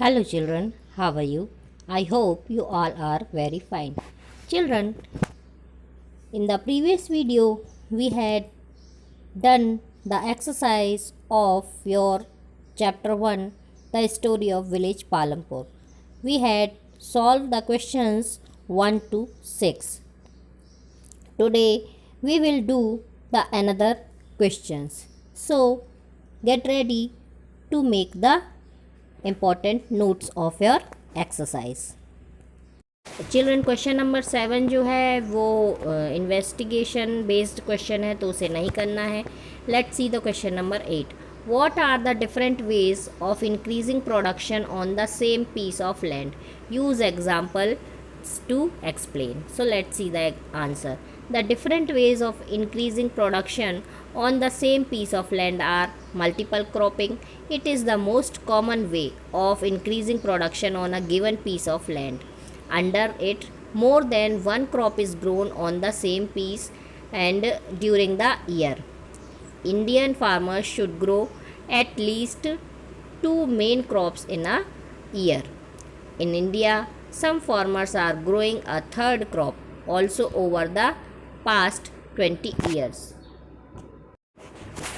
Hello children, how are you? I hope you all are very fine. Children, in the previous video we had done the exercise of your chapter 1, the story of village Palampur. We had solved the questions 1 to 6. Today we will do the another questions. So get ready to make the important notes of your exercise. Children question number 7 जो है वो investigation based question है तो उसे नहीं करना है. Let's see the question number 8. What are the different ways of increasing production on the same piece of land? Use examples to explain. So let's see the answer. The different ways of increasing production on the same piece of land are multiple cropping. It is the most common way of increasing production on a given piece of land. Under it, more than one crop is grown on the same piece and during the year. Indian farmers should grow at least two main crops in a year. In India, some farmers are growing a third crop also over the past 20 years.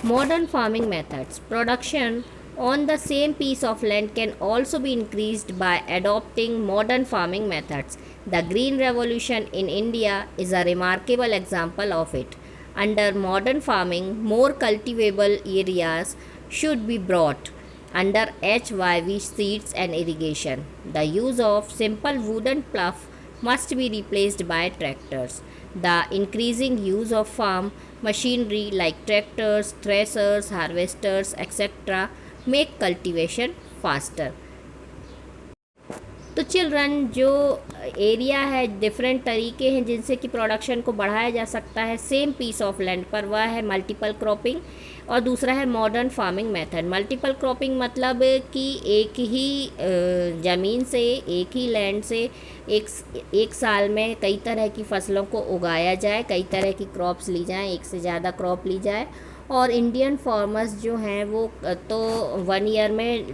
Modern farming methods. Production on the same piece of land can also be increased by adopting modern farming methods. The Green Revolution in India is a remarkable example of it. Under modern farming, more cultivable areas should be brought under HYV seeds and irrigation. The use of simple wooden plough must be replaced by tractors. The increasing use of farm machinery like tractors, threshers, harvesters, etc. make cultivation faster. तो children जो area है different तरीके हैं जिनसे कि production को बढ़ाया जा सकता है सेम पीस ऑफ लैंड पर, वह है मल्टीपल क्रॉपिंग और दूसरा है modern farming method. Multiple cropping मतलब कि एक ही ज़मीन से एक ही लैंड से एक साल में कई तरह की फसलों को उगाया जाए, कई तरह की क्रॉप्स ली जाएँ, एक से ज़्यादा क्रॉप ली जाए. और इंडियन फार्मर्स जो हैं वो तो 1 ईयर में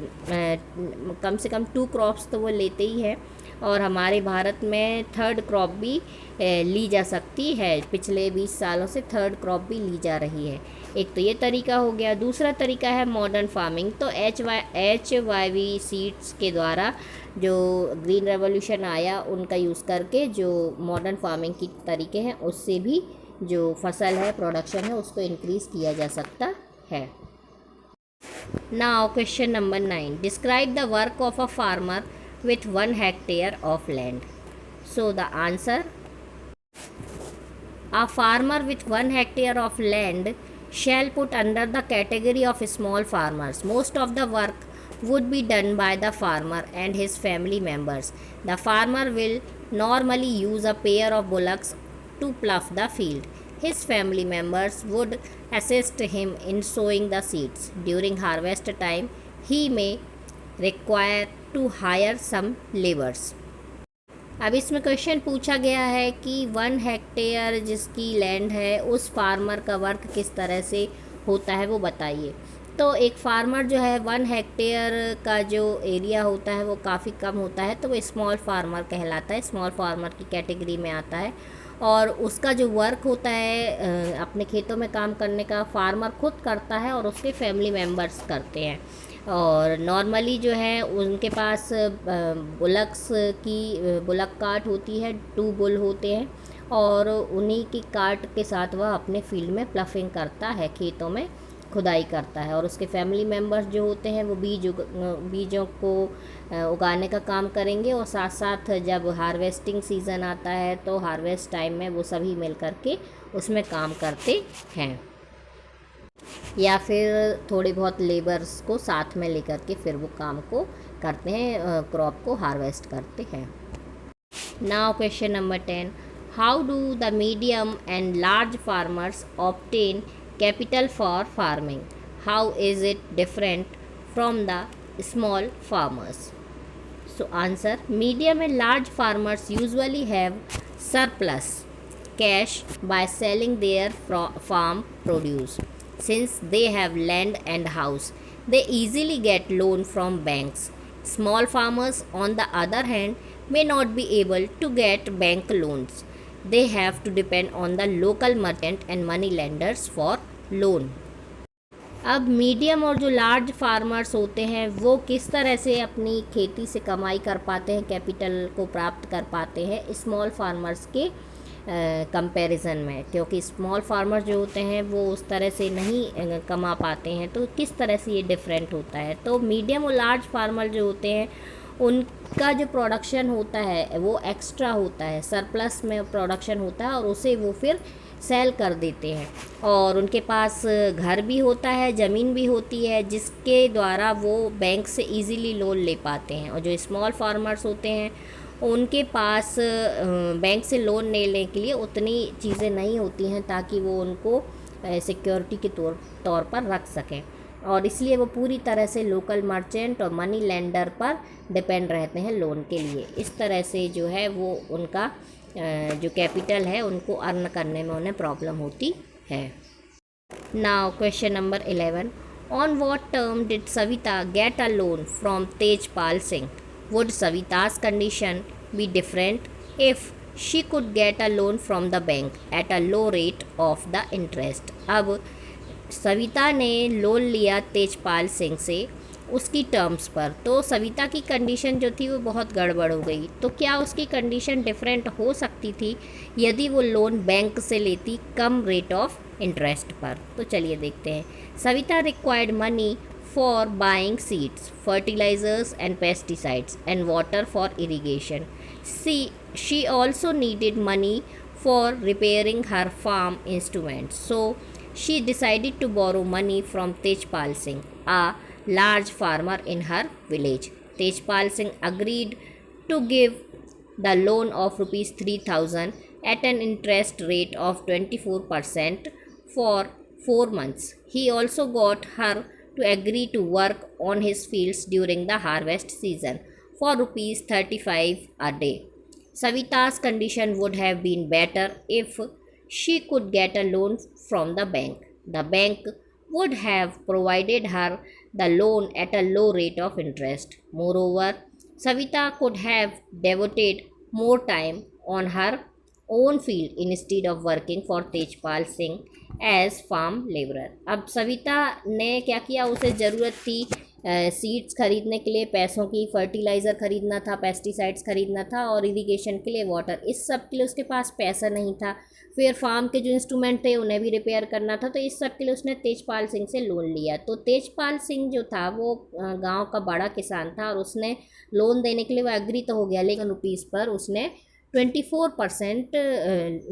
कम से कम 2 क्रॉप्स तो वो लेते ही हैं और हमारे भारत में थर्ड क्रॉप भी ली जा सकती है. पिछले 20 सालों से थर्ड क्रॉप भी ली जा रही है. एक तो ये तरीका हो गया. दूसरा तरीका है मॉडर्न फार्मिंग. तो HYV सीड्स के द्वारा जो ग्रीन रेवोल्यूशन आया उनका यूज़ करके जो मॉडर्न फार्मिंग की तरीके हैं उससे भी जो फसल है प्रोडक्शन है उसको इंक्रीज़ किया जा सकता है. Now question number 9. Describe the work of a farmer with 1 hectare of land. So the answer, a farmer with 1 hectare of land shall put under the category of small farmers. Most of the work would be done by the farmer and his family members. The farmer will normally use a pair of bullocks to plough the field. His family members would assist him in sowing the seeds. During harvest time, he may require to hire some labours. अब इसमें question पूछा गया है कि 1 hectare जिसकी land है उस farmer का वर्क किस तरह से होता है वो बताइए. तो एक फार्मर जो है 1 हेक्टेयर का जो एरिया होता है वो काफ़ी कम होता है तो वो स्मॉल फार्मर कहलाता है, स्मॉल फार्मर की कैटेगरी में आता है. और उसका जो वर्क होता है अपने खेतों में काम करने का फार्मर खुद करता है और उसके फैमिली मेम्बर्स करते हैं. और नॉर्मली जो है उनके पास बुलक कार्ट होती है, 2 बुल होते हैं और उन्हीं की कार्ट के साथ वह अपने फील्ड में प्लफिंग करता है, खेतों में खुदाई करता है. और उसके फैमिली मेम्बर्स जो होते हैं वो बीजों को उगाने का काम करेंगे और साथ साथ जब हार्वेस्टिंग सीज़न आता है तो हार्वेस्ट टाइम में वो सभी मिल कर के उसमें काम करते हैं या फिर थोड़ी बहुत लेबर्स को साथ में लेकर के फिर वो काम को करते हैं, क्रॉप को हार्वेस्ट करते हैं. Now question number 10. How do the medium and large farmers obtain capital for farming? How is it different from the small farmers? So answer, medium and large farmers usually have surplus cash by selling their farm produce. Since they have land and house, they easily get loan from banks. Small farmers, on the other hand, may not be able to get bank loans. They have to depend on the local merchant and money lenders for loan. अब medium और जो large farmers होते हैं वो किस तरह से अपनी खेती से कमाई कर पाते हैं, कैपिटल को प्राप्त कर पाते हैं स्मॉल फार्मर्स के कंपैरिजन में, क्योंकि स्मॉल फार्मर जो होते हैं वो उस तरह से नहीं कमा पाते हैं, तो किस तरह से ये डिफरेंट होता है। तो मीडियम और लार्ज फार्मर जो होते हैं उनका जो प्रोडक्शन होता है वो एक्स्ट्रा होता है, सरप्लस में प्रोडक्शन होता है और उसे वो फिर सेल कर देते हैं, और उनके पास घर भी होता है, ज़मीन भी होती है, जिसके द्वारा वो बैंक से इजीली लोन ले पाते हैं। और जो स्मॉल फार्मर्स होते हैं उनके पास बैंक से लोन लेने के लिए उतनी चीज़ें नहीं होती हैं ताकि वो उनको सिक्योरिटी के तौर पर रख सकें, और इसलिए वो पूरी तरह से लोकल मर्चेंट और मनी लेंडर पर डिपेंड रहते हैं लोन के लिए। इस तरह से जो है वो उनका जो कैपिटल है उनको अर्न करने में उन्हें प्रॉब्लम होती है। Now question number 11, on what term did Savita get a loan from Tejpal Singh? Would सविता's condition be different if she could get a loan from the bank at a low rate of the interest? अब सविता ने loan लिया तेजपाल सिंह से उसकी terms पर, तो सविता की condition जो थी वो बहुत गड़बड़ हो गई। तो क्या उसकी कंडीशन डिफरेंट हो सकती थी यदि वो लोन बैंक से लेती कम रेट ऑफ इंटरेस्ट पर? तो चलिए देखते हैं। Savita required money for buying seeds, fertilizers and pesticides and water for irrigation. She also needed money for repairing her farm instruments. So she decided to borrow money from Tejpal Singh, a large farmer in her village. Tejpal Singh agreed to give the loan of rupees 3,000 at an interest rate of 24% for 4 months. He also got her to agree to work on his fields during the harvest season for rupees 35 a day. Savita's condition would have been better if she could get a loan from the bank. The bank would have provided her the loan at a low rate of interest. Moreover, Savita could have devoted more time on her own field instead of working for Tejpal Singh as farm labourer. अब सविता ने क्या किया, उसे ज़रूरत थी seeds खरीदने के लिए पैसों की, फर्टिलाइज़र ख़रीदना था, पेस्टिसाइड्स ख़रीदना था और इरिगेशन के लिए वाटर, इस सब के लिए उसके पास पैसा नहीं था। फिर फार्म के जो इंस्ट्रूमेंट थे उन्हें भी रिपेयर करना था, तो इस सब के लिए उसने तेजपाल सिंह से लोन लिया। तो तेजपाल सिंह जो था वो गांव का बड़ा किसान था और उसने लोन देने के लिए वो एग्री तो हो गया, लेकिन रुपीज़ पर उसने 24%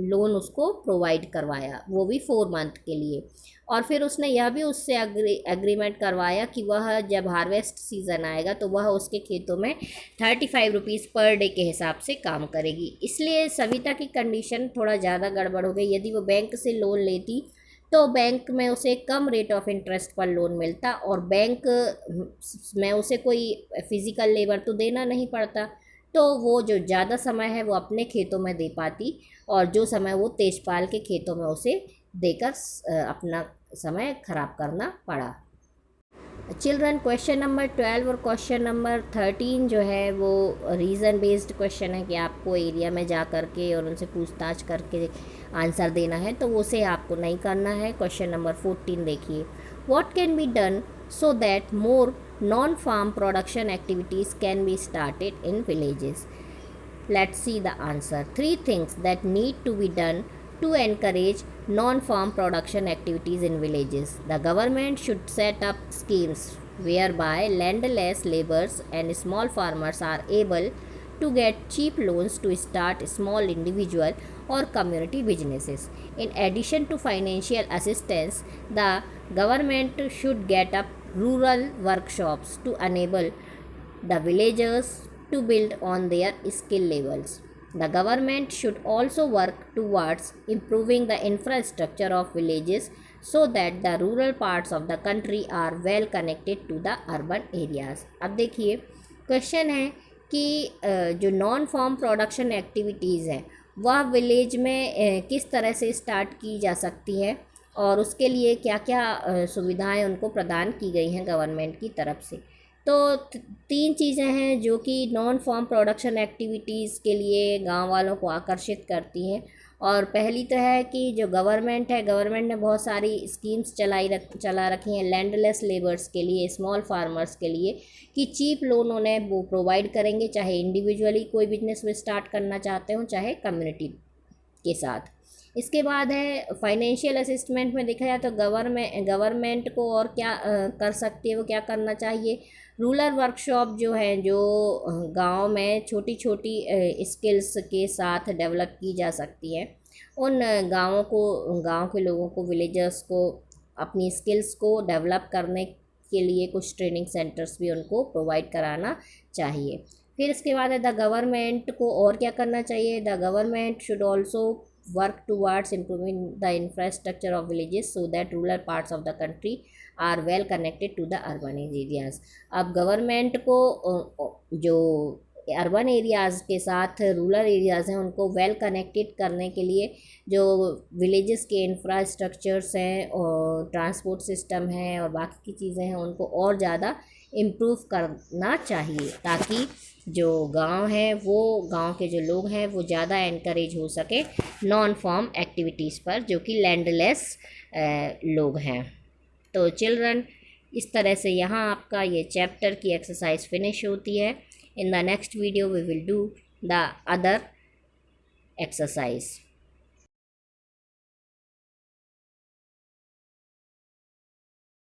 लोन उसको प्रोवाइड करवाया, वो भी 4 मंथ के लिए। और फिर उसने यह भी उससे एग्रीमेंट करवाया कि वह जब हार्वेस्ट सीज़न आएगा तो वह उसके खेतों में 35 रुपीज़ पर डे के हिसाब से काम करेगी। इसलिए सविता की कंडीशन थोड़ा ज़्यादा गड़बड़ हो गई। यदि वो बैंक से लोन लेती तो बैंक में उसे कम रेट ऑफ इंटरेस्ट पर लोन मिलता और बैंक में उसे कोई फिज़िकल लेबर तो देना नहीं पड़ता, तो वो जो ज़्यादा समय है वो अपने खेतों में दे पाती और जो समय वो तेजपाल के खेतों में उसे देकर अपना समय ख़राब करना पड़ा। चिल्ड्रन, क्वेश्चन नंबर 12 और क्वेश्चन नंबर 13 जो है वो रीज़न बेस्ड क्वेश्चन है कि आपको एरिया में जा कर के और उनसे पूछताछ करके आंसर देना है, तो उसे आपको नहीं करना है। क्वेश्चन नंबर 14 देखिए, what can be done so that more non-farm production activities can be started in villages? Let's see the answer. 3 things that need to be done to encourage non-farm production activities in villages. The government should set up schemes whereby landless laborers and small farmers are able to get cheap loans to start small individual or community businesses. In addition to financial assistance, the government should get up rural workshops to enable the villagers to build on their skill levels. The government should also work towards improving the infrastructure of villages so that the rural parts of the country are well connected to the urban areas. अब देखिए question है कि जो non farm production activities हैं वह village में किस तरह से स्टार्ट की जा सकती है और उसके लिए क्या क्या सुविधाएं उनको प्रदान की गई हैं गवर्नमेंट की तरफ से। तो तीन चीज़ें हैं जो कि नॉन फार्म प्रोडक्शन एक्टिविटीज़ के लिए गांव वालों को आकर्षित करती हैं। और पहली तो है कि जो गवर्नमेंट है, गवर्नमेंट ने बहुत सारी स्कीम्स चला रखी हैं लैंडलेस लेबर्स के लिए, स्मॉल फार्मर्स के लिए, कि चीप लोन उन्हें वो प्रोवाइड करेंगे, चाहे इंडिविजुअली कोई बिजनेस में स्टार्ट करना चाहते हो, चाहे कम्युनिटी के साथ। इसके बाद है फाइनेंशियल असिस्टमेंट में देखा जाए तो गवर्नमेंट को और क्या कर सकती है, वो क्या करना चाहिए। रूरल वर्कशॉप जो है, जो गांव में छोटी छोटी स्किल्स के साथ डेवलप की जा सकती है, उन गांव के लोगों को, विलेजर्स को अपनी स्किल्स को डेवलप करने के लिए कुछ ट्रेनिंग सेंटर्स भी उनको प्रोवाइड कराना चाहिए। फिर इसके बाद है द गवर्नमेंट को और क्या करना चाहिए। The government should also work towards improving the infrastructure of villages so that rural parts of the country are well connected to the urban areas। अब गवर्नमेंट को जो अर्बन एरियाज़ के साथ रूरल एरियाज़ हैं उनको वेल कनेक्टेड करने के लिए जो विलेजेस के इंफ्रास्ट्रक्चर्स हैं और ट्रांसपोर्ट सिस्टम है और बाकी की चीज़ें हैं उनको और ज़्यादा इम्प्रूव करना चाहिए, ताकि जो गांव है, वो गांव के जो लोग हैं वो ज़्यादा एनकरेज हो सके नॉन फॉर्म एक्टिविटीज़ पर, जो कि लैंडलेस लोग हैं। तो चिल्ड्रन, इस तरह से यहाँ आपका ये चैप्टर की एक्सरसाइज फिनिश होती है। In the next video we will do the other exercise.